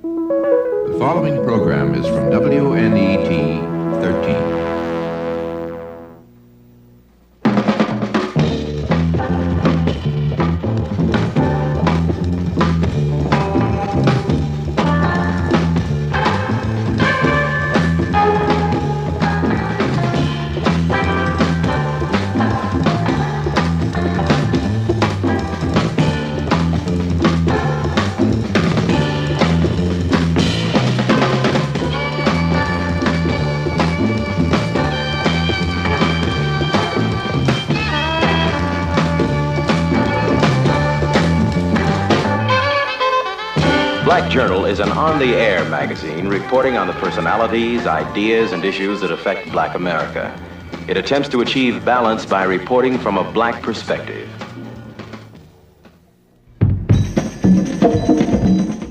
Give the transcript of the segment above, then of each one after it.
The following program is from WNET 13. Black Journal is an on-the-air magazine reporting on the personalities, ideas, and issues that affect Black America. It attempts to achieve balance by reporting from a Black perspective.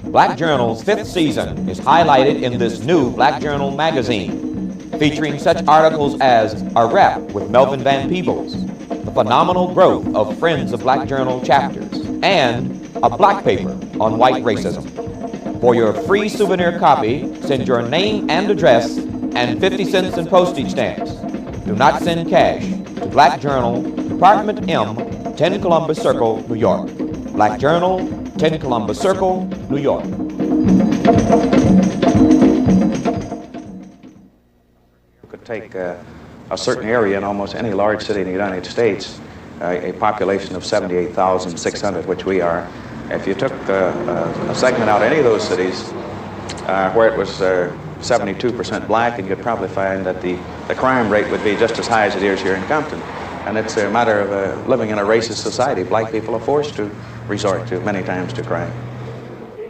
Black Journal's 5th season is highlighted in this new Black Journal magazine, featuring such articles as A Rap with Melvin Van Peebles, the phenomenal growth of Friends of Black Journal chapters, and a black paper on white racism. For your free souvenir copy, send your name and address and 50 cents in postage stamps. Do not send cash to Black Journal, Department M, 10 Columbus Circle, New York. Black Journal, 10 Columbus Circle, New York. You could take a certain area in almost any large city in the United States, a population of 78,600, which we are. If you took a segment out of any of those cities where it was 72% black, and you'd probably find that the crime rate would be just as high as it is here in Compton. And it's a matter of living in a racist society. Black people are forced to resort to many times to crime.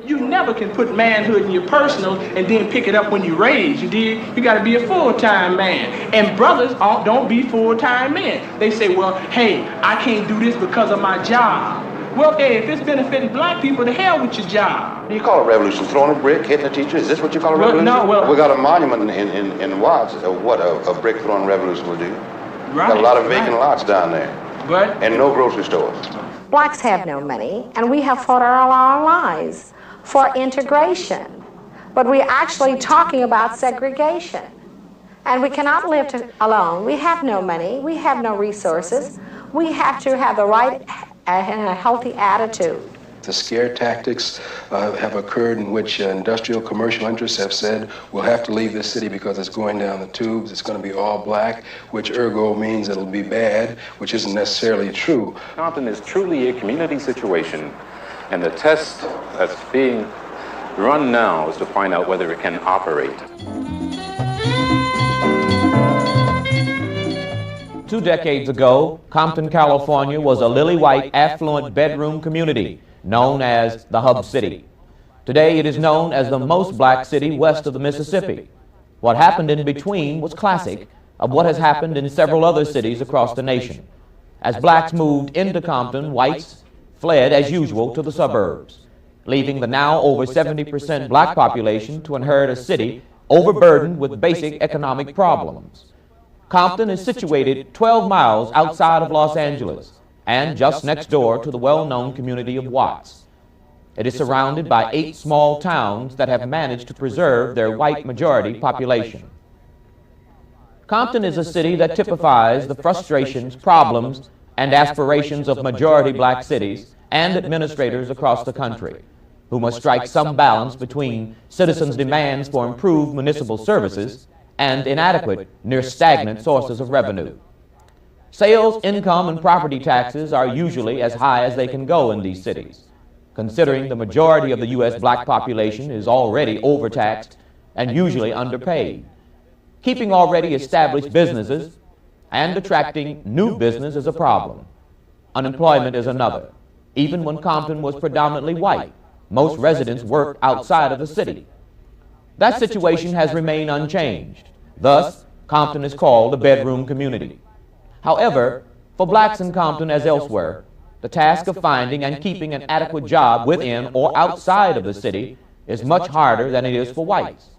You never can put manhood in your personal and then pick it up when you raise. You did. You got to be a full-time man. And brothers don't be full-time men. They say, well, hey, I can't do this because of my job. Well, hey, if it's benefiting black people, the hell with your job. Do you call it revolution? Throwing a brick, hitting a teacher? Is this what you call a revolution? No, well, we got a monument in Watts of what a brick throwing revolution will do. Right, got a lot of vacant lots down there. But and no grocery stores. Blacks have no money, and we have fought all our lives for integration. But we're actually talking about segregation. And we cannot live alone. We have no money. We have no resources. We have to have the right and a healthy attitude. The scare tactics have occurred in which industrial commercial interests have said we'll have to leave this city because it's going down the tubes, it's going to be all black, which ergo means it'll be bad, which isn't necessarily true. Compton is truly a community situation, and the test that's being run now is to find out whether it can operate. 2 decades ago, Compton, California was a lily-white, affluent bedroom community known as the Hub City. Today, it is known as the most black city west of the Mississippi. What happened in between was classic of what has happened in several other cities across the nation. As blacks moved into Compton, whites fled as usual to the suburbs, leaving the now over 70% black population to inherit a city overburdened with basic economic problems. Compton is situated 12 miles outside of Los Angeles and just next door to the well-known community of Watts. It is surrounded by 8 small towns that have managed to preserve their white majority population. Compton is a city that typifies the frustrations, problems, and aspirations of majority black cities and administrators across the country, who must strike some balance between citizens' demands for improved municipal services and inadequate, near stagnant sources of revenue. Sales, income, and property taxes are usually as high as they can go in these cities, considering the majority of the U.S. black population is already overtaxed and usually underpaid. Keeping already established businesses and attracting new business is a problem. Unemployment is another. Even when Compton was predominantly white, most residents worked outside of the city. That situation has remained unchanged. Thus, Compton is called a bedroom community. However, for blacks in Compton as elsewhere, the task of finding and keeping an adequate job within or outside of the city is much harder than it is for whites.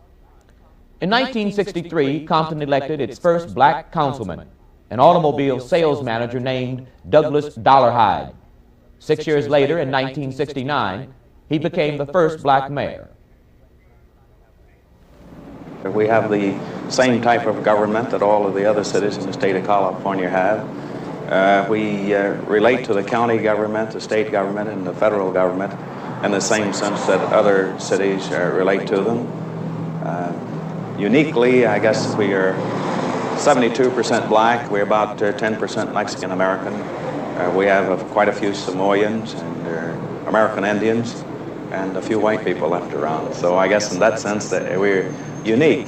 In 1963, Compton elected its first black councilman, an automobile sales manager named Douglas Dollarhide. 6 years later, in 1969, he became the first black mayor. We have the same type of government that all of the other cities in the state of California have. We relate to the county government, the state government, and the federal government in the same sense that other cities relate to them. Uniquely, I guess we are 72% black. We're about 10% Mexican American. We have quite a few Samoans and American Indians and a few white people left around. So I guess in that sense that we're unique.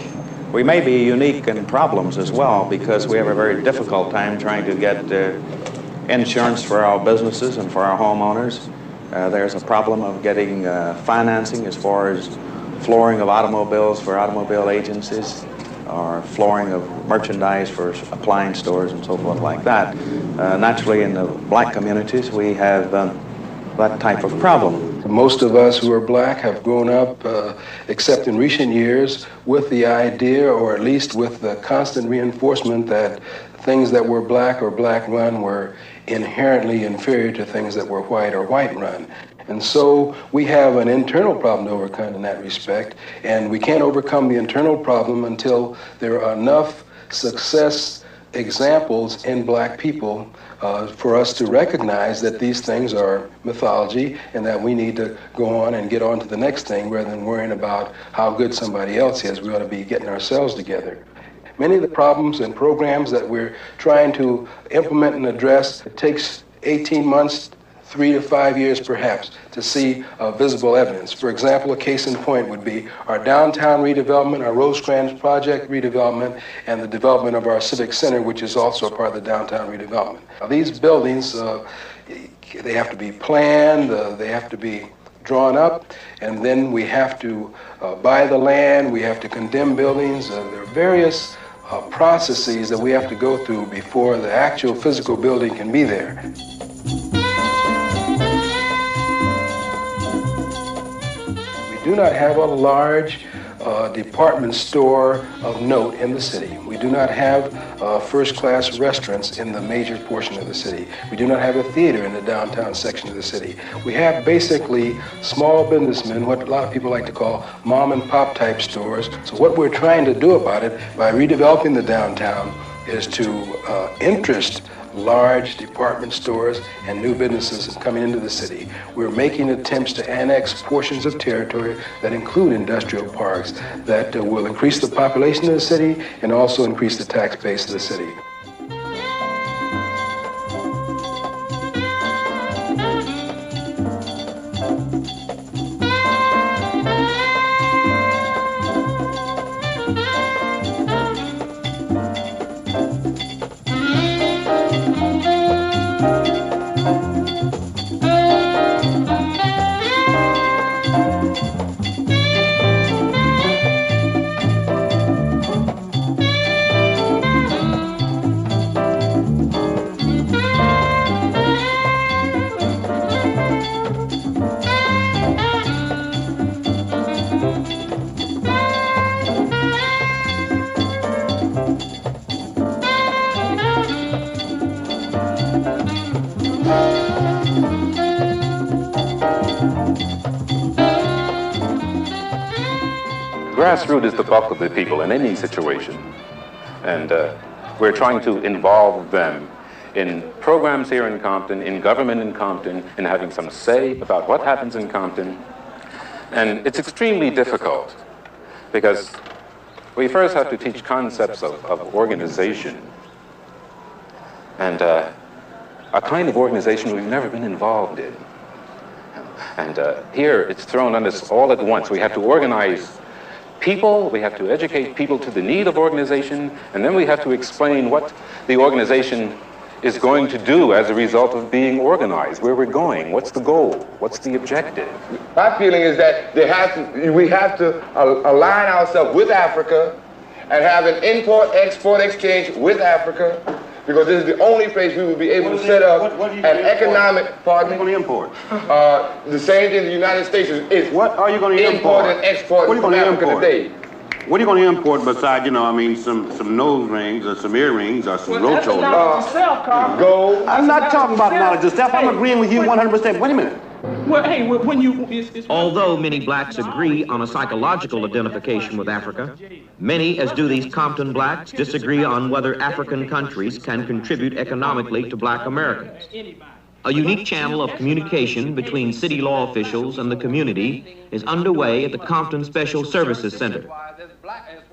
We may be unique in problems as well because we have a very difficult time trying to get insurance for our businesses and for our homeowners. There's a problem of getting financing as far as flooring of automobiles for automobile agencies or flooring of merchandise for appliance stores and so forth like that. Naturally, in the black communities, we have that type of problem. Most of us who are black have grown up, except in recent years, with the idea, or at least with the constant reinforcement that things that were black or black run were inherently inferior to things that were white or white run. And so we have an internal problem to overcome in that respect, and we can't overcome the internal problem until there are enough success examples in black people for us to recognize that these things are mythology and that we need to go on and get on to the next thing rather than worrying about how good somebody else is. We ought to be getting ourselves together. Many of the problems and programs that we're trying to implement and address, it takes 18 months, 3 to 5 years perhaps, to see visible evidence. For example, a case in point would be our downtown redevelopment, our Rosecrans project redevelopment, and the development of our Civic Center, which is also a part of the downtown redevelopment. Now, these buildings, they have to be planned, they have to be drawn up, and then we have to buy the land, we have to condemn buildings. There are various processes that we have to go through before the actual physical building can be there. We do not have a large department store of note in the city. We do not have first-class restaurants in the major portion of the city. We do not have a theater in the downtown section of the city. We have basically small businessmen, what a lot of people like to call mom and pop type stores. So what we're trying to do about it by redeveloping the downtown is to interest large department stores and new businesses coming into the city. We're making attempts to annex portions of territory that include industrial parks that will increase the population of the city and also increase the tax base of the city. Grassroots is the bulk of the people in any situation, and we're trying to involve them in programs here in Compton, in government in Compton, in having some say about what happens in Compton. And it's extremely difficult because we first have to teach concepts of organization, and a kind of organization we've never been involved in. And here it's thrown on us all at once. We have to organize people, we have to educate people to the need of organization, and then we have to explain what the organization is going to do as a result of being organized, where we're going, what's the goal, what's the objective. My feeling is that we have to align ourselves with Africa and have an import-export exchange with Africa, because this is the only place we will be able to set up an economic, pardon me? What are you going to import? The same thing the United States is. What are you going to import and export from Africa today? What are you going to import besides, some nose rings or some earrings or some roach holders? Gold. I'm not talking about knowledge of self. I'm agreeing with you 100%. Wait a minute. Well, hey, when you... Although many blacks agree on a psychological identification with Africa, many, as do these Compton blacks, disagree on whether African countries can contribute economically to black Americans. A unique channel of communication between city law officials and the community is underway at the Compton Special Services Center.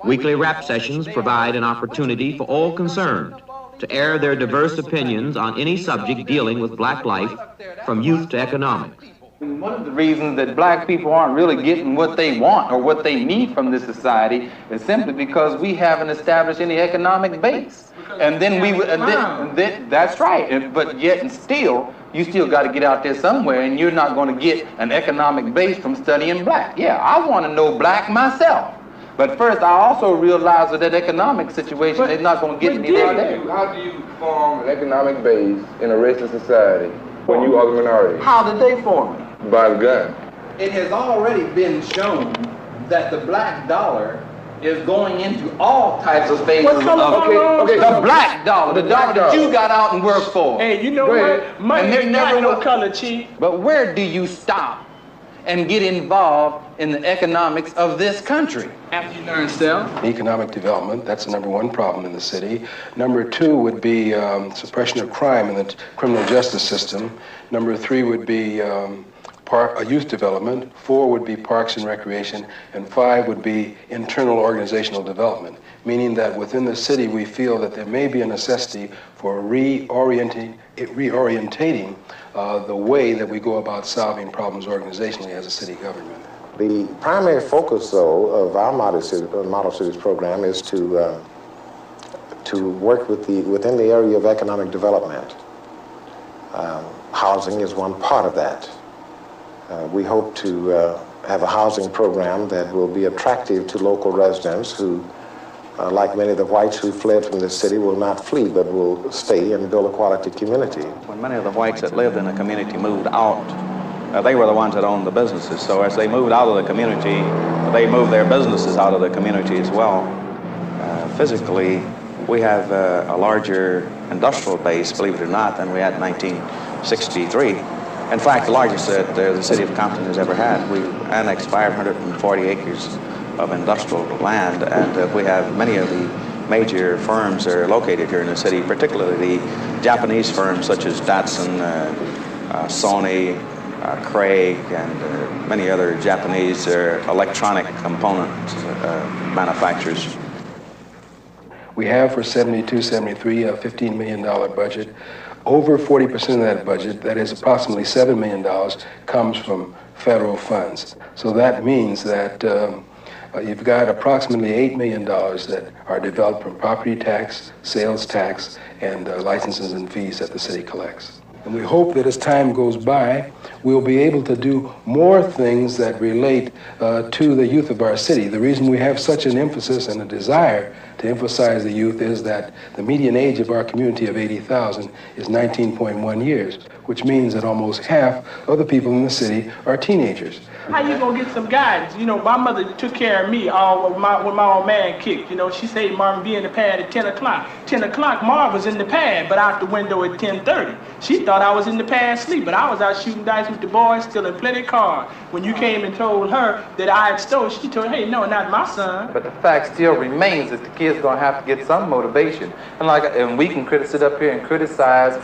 Weekly rap sessions provide an opportunity for all concerned to air their diverse opinions on any subject dealing with black life, from youth to economics. One of the reasons that black people aren't really getting what they want or what they need from this society is simply because we haven't established any economic base. And then that's right. But yet and still, you still got to get out there somewhere, and you're not going to get an economic base from studying black. Yeah, I want to know black myself. But first, I also realize that economic situation is not going to get me out there. How do you form an economic base in a racist society when you are the minority? How did they form it? By the gun. It has already been shown that the black dollar is going into all types of phases of the black dollar, the dollar that you got out and worked for. Hey, you know what? Money ain't got no color, Chief. But where do you stop and get involved in the economics of this country? After you learn self. Economic development, that's the #1 problem in the city. #2 would be suppression of crime in the criminal justice system. #3 would be youth development. 4 would be parks and recreation. And 5 would be internal organizational development, meaning that within the city we feel that there may be a necessity for reorientating the way that we go about solving problems organizationally as a city government. The primary focus, though, of our Model Cities program is to work within the area of economic development. Housing is one part of that. We hope to have a housing program that will be attractive to local residents who, like many of the whites who fled from the city, will not flee but will stay and build a quality community. When many of the whites that lived in the community moved out, they were the ones that owned the businesses. So as they moved out of the community, they moved their businesses out of the community as well. Physically, we have a larger industrial base, believe it or not, than we had in 1963. In fact, the largest that the city of Compton has ever had. We annexed 540 acres of industrial land, and we have many of the major firms that are located here in the city, particularly the Japanese firms such as Datsun, Sony, Craig, and many other Japanese electronic component manufacturers. We have for 72-73 a $15 million budget. Over 40% of that budget, that is approximately $7 million, comes from federal funds. So that means that you've got approximately $8 million that are developed from property tax, sales tax, and licenses and fees that the city collects. And we hope that as time goes by, we'll be able to do more things that relate to the youth of our city. The reason we have such an emphasis and a desire to emphasize the youth is that the median age of our community of 80,000 is 19.1 years, which means that almost half of the people in the city are teenagers. How you gonna get some guidance? You know, my mother took care of me when my old man kicked. You know, she said, Marvin, be in the pad at 10 o'clock. 10 o'clock, Marv was in the pad, but out the window at 10:30. She thought I was in the pad asleep, but I was out shooting dice with the boys, stealing plenty of cars. When you came and told her that I had stolen, she told her, hey, no, not my son. But the fact still remains that the kid's gonna have to get some motivation. And we can sit up here and criticize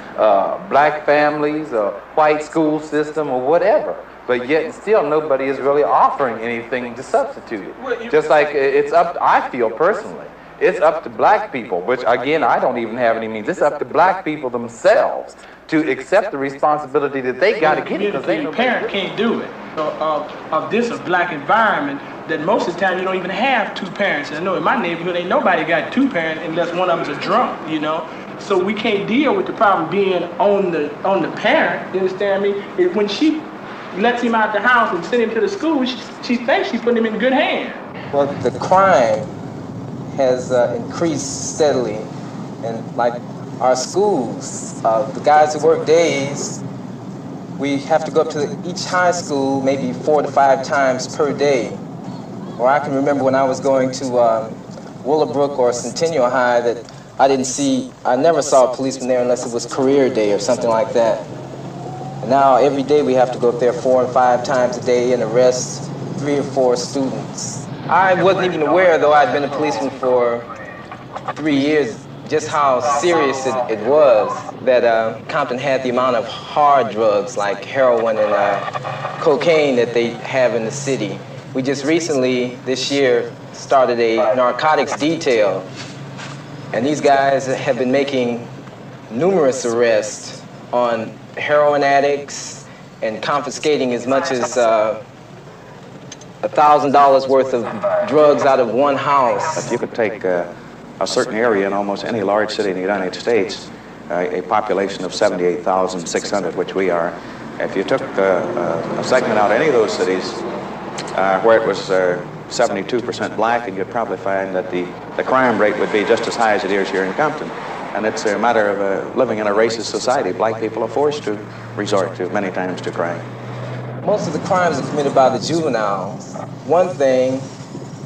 black families or white school system or whatever. But yet still nobody is really offering anything to substitute it. Just like it's up, I feel personally, it's up to black people, which again, I don't even have any means. It's up to black people themselves to accept the responsibility that they got to get it, because the parent can't do it. Of this black environment, that most of the time you don't even have two parents. And I know in my neighborhood ain't nobody got two parents unless one of them's a drunk, you know. So we can't deal with the problem being on the parent. You understand me? When she lets him out the house and send him to the school, she thinks she's putting him in good hands. Well, the crime has increased steadily, and like our schools, the guys who work days, we have to go up to each high school maybe 4 to 5 times per day. Or I can remember when I was going to Willowbrook or Centennial High that I never saw a policeman there unless it was career day or something like that. Now every day we have to go up there 4 and 5 times a day and arrest 3 or 4 students. I wasn't even aware, though I'd been a policeman for 3 years, just how serious it was that Compton had the amount of hard drugs like heroin and cocaine that they have in the city. We just recently, this year, started a narcotics detail, and these guys have been making numerous arrests on heroin addicts and confiscating as much as $1,000 worth of drugs out of one house. If you could take a certain area in almost any large city in the United States, a population of 78,600, which we are, if you took a segment out of any of those cities where it was 72% black, and you'd probably find that the crime rate would be just as high as it is here in Compton. And it's a matter of living in a racist society. Black people are forced to resort to, many times, to crime. Most of the crimes are committed by the juveniles. One thing,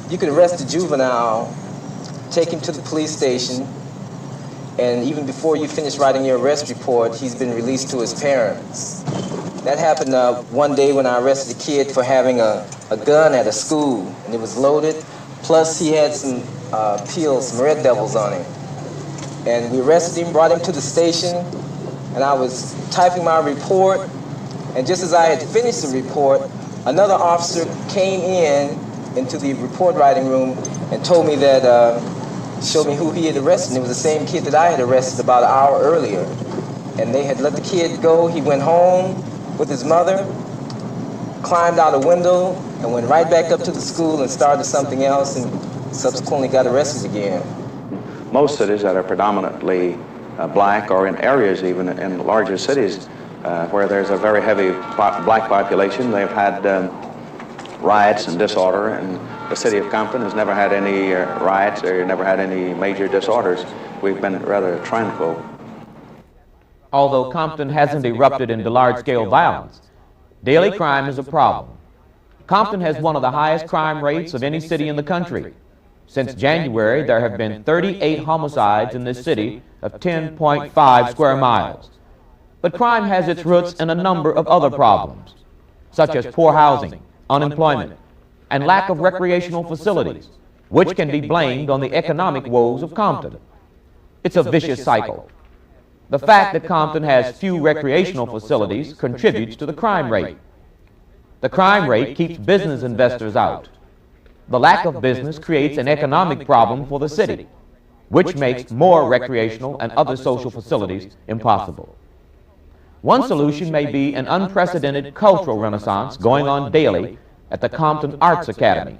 you could arrest a juvenile, take him to the police station, and even before you finish writing your arrest report, he's been released to his parents. That happened one day when I arrested a kid for having a gun at a school, and it was loaded, plus he had some pills, some Red Devils on him. And we arrested him, brought him to the station, and I was typing my report, and just as I had finished the report, another officer came into the report writing room and told me that, showed me who he had arrested. And it was the same kid that I had arrested about an hour earlier. And they had let the kid go. He went home with his mother, climbed out a window, and went right back up to the school and started something else, and subsequently got arrested again. Most cities that are predominantly black, or in areas even in larger cities where there's a very heavy black population, they've had riots and disorder, and the city of Compton has never had any riots or never had any major disorders. We've been rather tranquil. Although Compton hasn't erupted into large-scale violence, daily crime is a problem. Compton has one of the highest crime rates of any city in the country. Since January, there have been 38 homicides in this city of 10.5 square miles. But crime has its roots in a number of other problems, such as poor housing, unemployment, and lack of recreational facilities, which can be blamed on the economic woes of Compton. It's a vicious cycle. The fact that Compton has few recreational facilities contributes to the crime rate. The crime rate keeps business investors out. The lack of business creates an economic problem for the city, which makes more recreational and other social facilities impossible. One solution may be an unprecedented cultural renaissance going on daily at the Compton Arts Academy.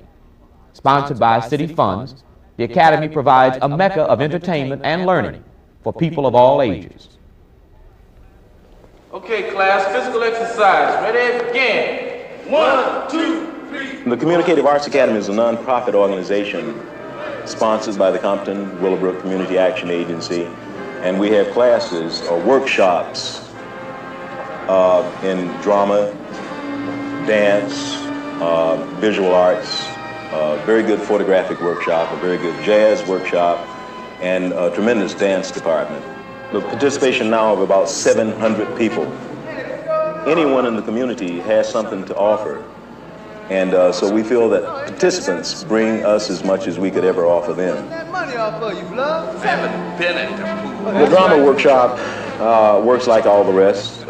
Sponsored by city funds, the Academy provides a mecca of entertainment and learning for people of all ages. Okay, class, physical exercise. Ready? Begin. 1, 2, 3. The Communicative Arts Academy is a non-profit organization sponsored by the Compton Willowbrook Community Action Agency, and we have classes or workshops in drama, dance, visual arts, very good photographic workshop, a very good jazz workshop, and a tremendous dance department. The participation now of about 700 people. Anyone in the community has something to offer. And so we feel that participants bring us as much as we could ever offer them. The drama workshop works like all the rest.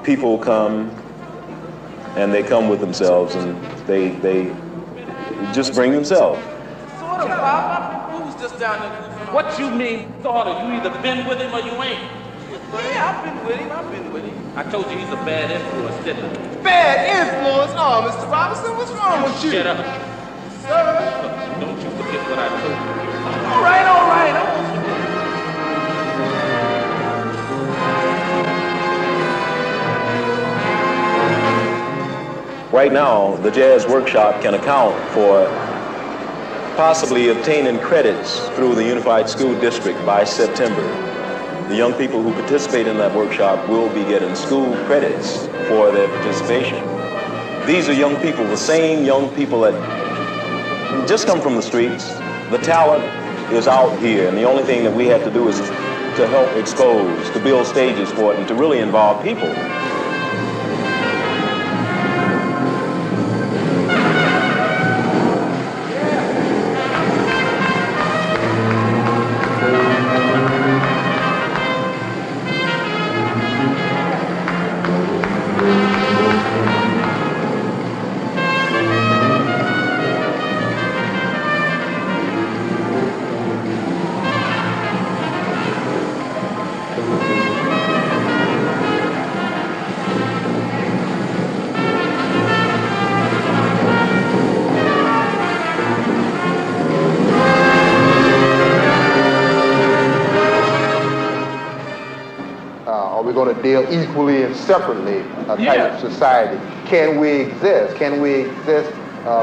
People come, and they come with themselves, and they just bring themselves. Sort of, Bob. Who's just down there? What you mean, sort of? You either been with him or you ain't. Yeah, I've been with him. I told you he's a bad influence, didn't I? Bad influence? Oh, Mr. Robinson, what's wrong with you? Shut up. Sir? Look, don't you forget what I told you. All right. I won't forget. Right now, the Jazz Workshop can account for possibly obtaining credits through the Unified School District by September. The young people who participate in that workshop will be getting school credits for their participation. These are young people, the same young people that just come from the streets. The talent is out here, and the only thing that we have to do is to help expose, to build stages for it, and to really involve people. Are we going to deal equally and separately type of society? Can we exist? Can we exist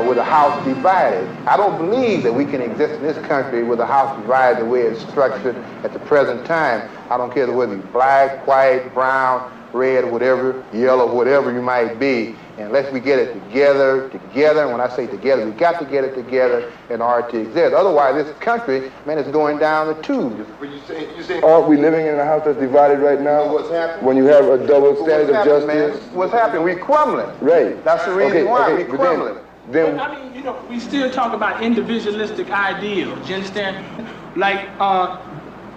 with a house divided? I don't believe that we can exist in this country with a house divided the way it's structured at the present time. I don't care whether you're black, white, brown, red, whatever, yellow, whatever you might be. Unless we get it together, and when I say together, we got to get it together in order to exist. Otherwise, this country, man, is going down the tubes. You say, aren't we living in a house that's divided right now? What's happening? When you have a double standard of justice? Man? What's happening? We're crumbling. Right. That's the reason why we're crumbling. Then, I mean, you know, we still talk about individualistic ideals. You understand? Like,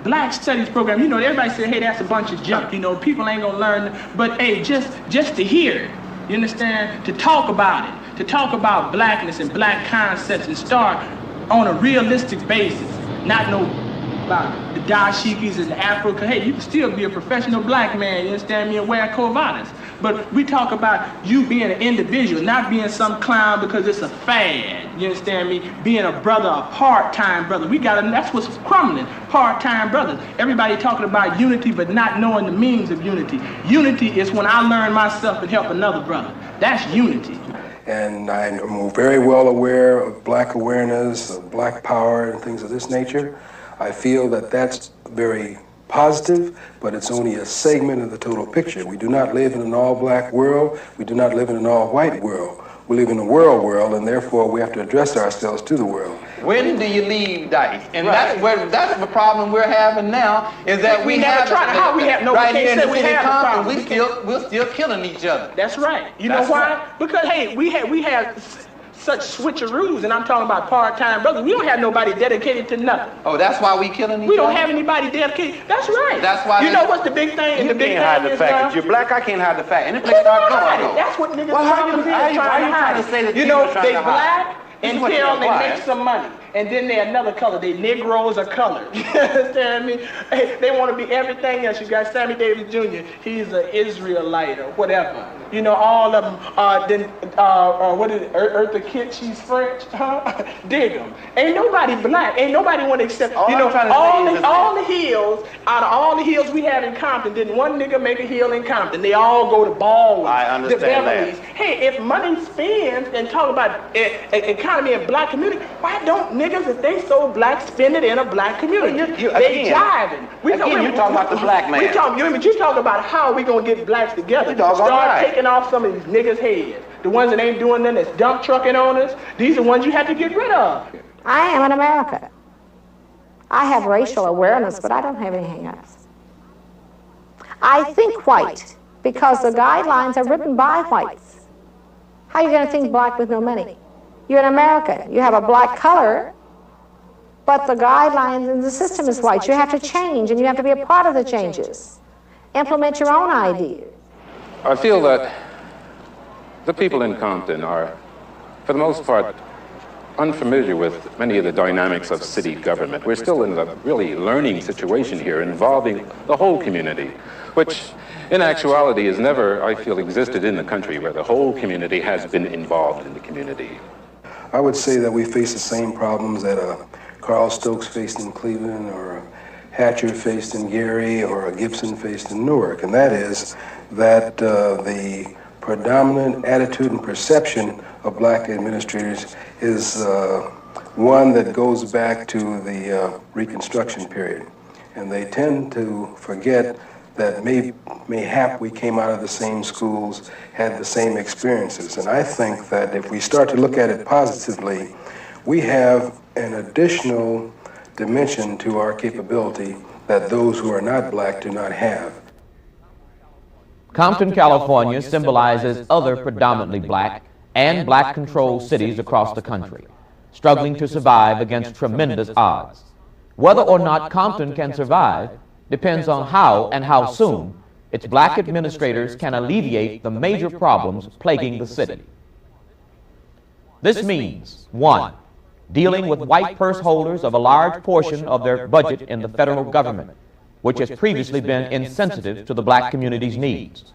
Black Studies program, you know, everybody say, hey, that's a bunch of junk. You know, people ain't gonna learn. But hey, just to hear it. You understand? To talk about it, to talk about blackness and black concepts and start on a realistic basis, not no about the dashikis and the Afro. Hey, you can still be a professional black man, you understand me, and wear corvadas. But we talk about you being an individual, not being some clown because it's a fad, you understand me? Being a brother, a part-time brother. That's what's crumbling, part-time brothers. Everybody talking about unity but not knowing the means of unity. Unity is when I learn myself and help another brother. That's unity. And I'm very well aware of black awareness, of black power and things of this nature. I feel that that's very positive, but it's only a segment of the total picture. We do not live in an all-black world. We do not live in an all-white world. We live in a world, and therefore we have to address ourselves to the world. When do you leave dice? And that's the problem we're having now, is that we never tried. How we have no right here in the we city have Compton, problem. we're still killing each other. That's right. You know why? Right. Because hey, we have such switcheroos, and I'm talking about part-time brothers. We don't have nobody dedicated to nothing. Oh, that's why we killing each other? We don't have anybody dedicated. That's right. That's why. You know what's the big thing? You can't hide the fact that you're black. I can't hide the fact. Any place I go, I go. That's what niggas trying to say that you know, they black until they make some money. And then they're another color. They Negroes are colored. You understand me? Hey, they want to be everything else. You got Sammy Davis Jr. He's an Israelite or whatever. You know, all of them. What is it? Eartha Kitt? She's French. Huh? Dig them. Ain't nobody black. Ain't nobody want to accept. You know, all the hills. Out of all the hills we have in Compton, didn't one nigga make a hill in Compton? They all go to Baldwin. I understand that. Hey, if money spends and talk about economy and black community, why don't niggas, if they so black, spend it in a black community? They jiving. You talking about the black man. You talking about how we gonna get blacks together. Start taking off some of these niggas' heads. The ones that ain't doing nothing, that's dump trucking on us. These are the ones you have to get rid of. I am in America. I have racial awareness, but I don't have any hang-ups. I think white because the guidelines are written by whites. How are you going to think black with no money? You're in America. You have a black color, but the guidelines and the system is white. You have to change, and you have to be a part of the changes. Implement your own ideas. I feel that the people in Compton are, for the most part, unfamiliar with many of the dynamics of city government. We're still in a really learning situation here involving the whole community, which in actuality has never, I feel, existed in the country where the whole community has been involved in the community. I would say that we face the same problems that Carl Stokes faced in Cleveland, or a Hatcher faced in Gary, or a Gibson faced in Newark, and that is that the predominant attitude and perception of black administrators is one that goes back to the Reconstruction period. And they tend to forget that mayhap we came out of the same schools, had the same experiences. And I think that if we start to look at it positively, we have an additional dimension to our capability that those who are not black do not have. Compton, California symbolizes other predominantly black and black-controlled cities across the country, struggling to survive against tremendous odds. Whether or not Compton can survive depends on how and how soon its black administrators can alleviate the major problems plaguing the city. This means, 1, dealing with white purse holders of a large portion of their budget in the federal government, which has previously been insensitive to the black community's needs.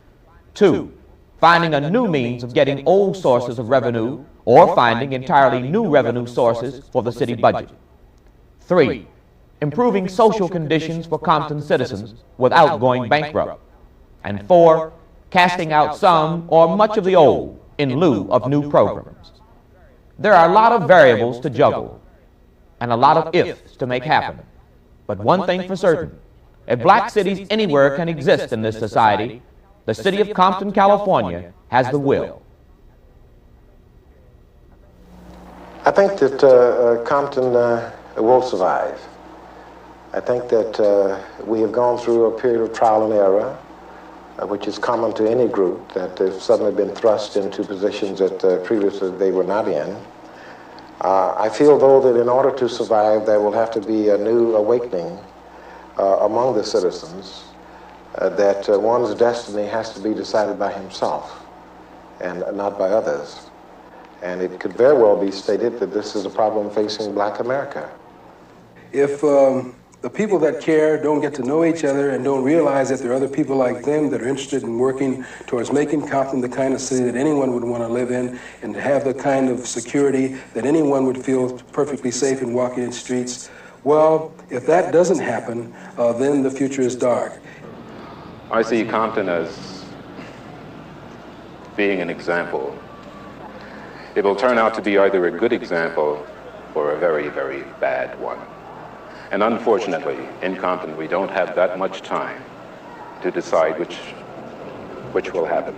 2, finding a new means of getting old sources of revenue or finding entirely new revenue sources for the city budget. 3, improving social conditions for Compton citizens without going bankrupt. And 4, casting out some or much of the old in lieu of new programs. There are a lot of variables to juggle and a lot of ifs to make happen. But one thing for certain, if black cities anywhere can exist in this society, the city of Compton, California has the will. I think that Compton will survive. I think that we have gone through a period of trial and error, which is common to any group that have suddenly been thrust into positions that previously they were not in. I feel, though, that in order to survive, there will have to be a new awakening among the citizens, that one's destiny has to be decided by himself and not by others. And it could very well be stated that this is a problem facing black America. If the people that care don't get to know each other and don't realize that there are other people like them that are interested in working towards making Compton the kind of city that anyone would want to live in and to have the kind of security that anyone would feel perfectly safe in walking in streets, well, if that doesn't happen, then the future is dark. I see Compton as being an example. It will turn out to be either a good example or a very, very bad one. And unfortunately, in Compton, we don't have that much time to decide which will happen.